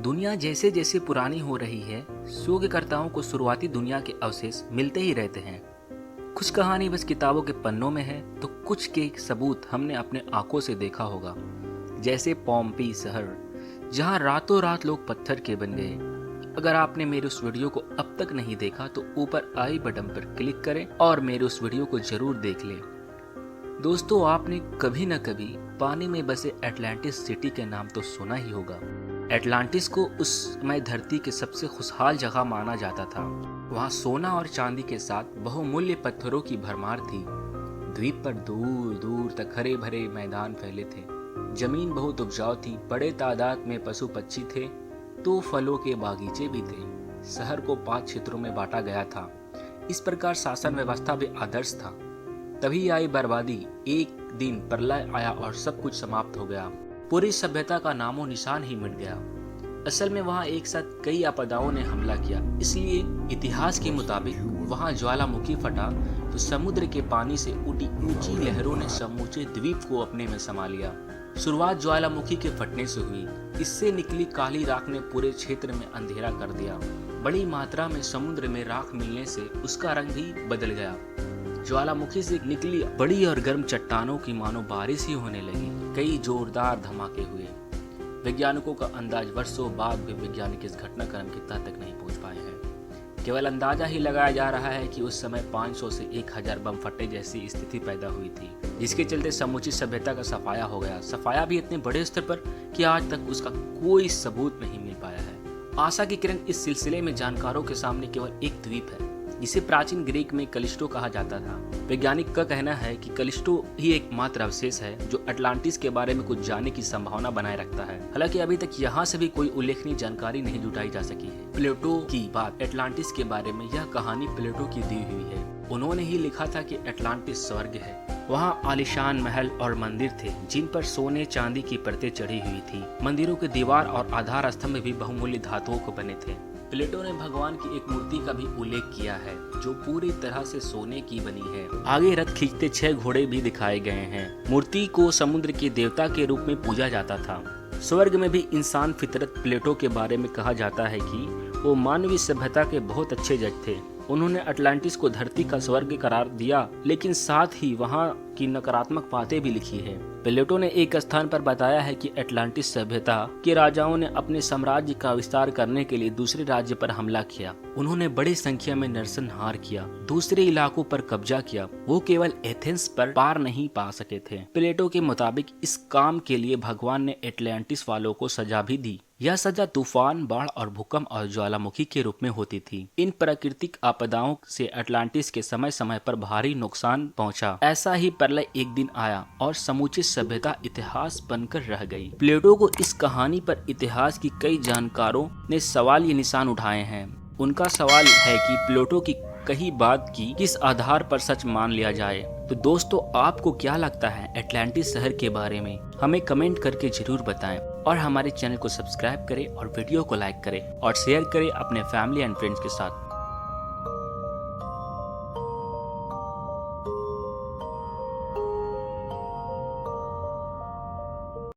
दुनिया जैसे जैसे पुरानी हो रही है, शोधकर्ताओं को शुरुआती दुनिया के अवशेष मिलते ही रहते हैं। कुछ कहानी बस किताबों के पन्नों में है, तो कुछ के सबूत हमने अपने आंखों से देखा होगा। जैसे पोम्पी शहर, जहां रातों रात लोग पत्थर के बन गए। अगर आपने मेरे उस वीडियो को अब तक नहीं देखा तो ऊपर आई बटन पर क्लिक करें और मेरे उस वीडियो को जरूर देख लें। दोस्तों, आपने कभी न कभी पानी में बसे एटलांटिस सिटी के नाम तो सुना ही होगा। एटलांटिस को उस समय धरती के सबसे खुशहाल जगह माना जाता था। वहाँ सोना और चांदी के साथ बहुमूल्य पत्थरों की भरमार थी। द्वीप पर दूर दूर तक हरे भरे मैदान फैले थे। जमीन बहुत उपजाऊ थी, बड़े तादाद में पशु पक्षी थे, तो फलों के बागीचे भी थे। शहर को 5 क्षेत्रों में बांटा गया था। इस प्रकार शासन व्यवस्था भी आदर्श था। तभी आई बर्बादी। एक दिन प्रलय आया और सब कुछ समाप्त हो गया। पूरी सभ्यता का नामो निशान ही मिट गया। असल में वहाँ एक साथ कई आपदाओं ने हमला किया, इसलिए इतिहास के मुताबिक वहाँ ज्वालामुखी फटा तो समुद्र के पानी से उठी ऊंची लहरों ने समूचे द्वीप को अपने में समा लिया। शुरुआत ज्वालामुखी के फटने से हुई। इससे निकली काली राख ने पूरे क्षेत्र में अंधेरा कर दिया। बड़ी मात्रा में समुद्र में राख मिलने से उसका रंग भी बदल गया। ज्वालामुखी से निकली बड़ी और गर्म चट्टानों की मानो बारिश ही होने लगी। कई जोरदार धमाके हुए। वैज्ञानिकों का अंदाज वर्षों बाद भी वैज्ञानिक इस घटनाक्रम की तह तक नहीं पहुंच पाए हैं। केवल अंदाजा ही लगाया जा रहा है कि उस समय 500 से 1000 बम फटे जैसी स्थिति पैदा हुई थी, जिसके चलते समूची सभ्यता का सफाया हो गया। सफाया भी इतने बड़े स्तर पर कि आज तक उसका कोई सबूत नहीं मिल पाया है। आशा की किरण इस सिलसिले में जानकारों के सामने केवल एक द्वीप है, जिसे प्राचीन ग्रीक में कलिस्टो कहा जाता था। वैज्ञानिक का कहना है कि कलिस्टो ही एकमात्र अवशेष है जो अटलांटिस के बारे में कुछ जानने की संभावना बनाए रखता है। हालांकि अभी तक यहाँ से भी कोई उल्लेखनीय जानकारी नहीं जुटाई जा सकी है। प्लेटो की बात अटलांटिस के बारे में, यह कहानी प्लेटो की दी हुई है। उन्होंने ही लिखा था कि अटलांटिस स्वर्ग है। वहाँ आलीशान महल और मंदिर थे, जिन पर सोने चांदी की परतें चढ़ी हुई थी। मंदिरों के दीवार और आधार स्तंभ भी बहुमूल्य धातुओं को बने थे। प्लेटो ने भगवान की एक मूर्ति का भी उल्लेख किया है, जो पूरी तरह से सोने की बनी है। आगे रथ खींचते 6 घोड़े भी दिखाए गए हैं। मूर्ति को समुद्र के देवता के रूप में पूजा जाता था। स्वर्ग में भी इंसान फितरत प्लेटो के बारे में कहा जाता है कि वो मानवीय सभ्यता के बहुत अच्छे जज थे। उन्होंने अटलांटिस को धरती का स्वर्ग करार दिया, लेकिन साथ ही वहाँ की नकारात्मक बातें भी लिखी है। प्लेटो ने एक स्थान पर बताया है कि अटलांटिस सभ्यता के राजाओं ने अपने साम्राज्य का विस्तार करने के लिए दूसरे राज्य पर हमला किया। उन्होंने बड़ी संख्या में नरसंहार किया, दूसरे इलाकों पर कब्जा किया। वो केवल एथेंस पर पार नहीं पा सके थे। प्लेटो के मुताबिक इस काम के लिए भगवान ने अटलांटिस वालों को सजा भी दी। यह सजा तूफान, बाढ़ और भूकंप और ज्वालामुखी के रूप में होती थी। इन प्राकृतिक आपदाओं से अटलांटिस के समय समय पर भारी नुकसान पहुंचा। ऐसा ही प्रलय एक दिन आया और समूची सभ्यता इतिहास बनकर रह गई। प्लेटो को इस कहानी पर इतिहास की कई जानकारों ने सवाल ये निशान उठाए हैं। उनका सवाल है कि प्लेटो की कही बात की किस आधार पर सच मान लिया जाए। तो दोस्तों, आपको क्या लगता है अटलांटिस शहर के बारे में? हमें कमेंट करके जरूर बताएं और हमारे चैनल को सब्सक्राइब करें और वीडियो को लाइक करें और शेयर करें अपने फैमिली एंड फ्रेंड्स के साथ।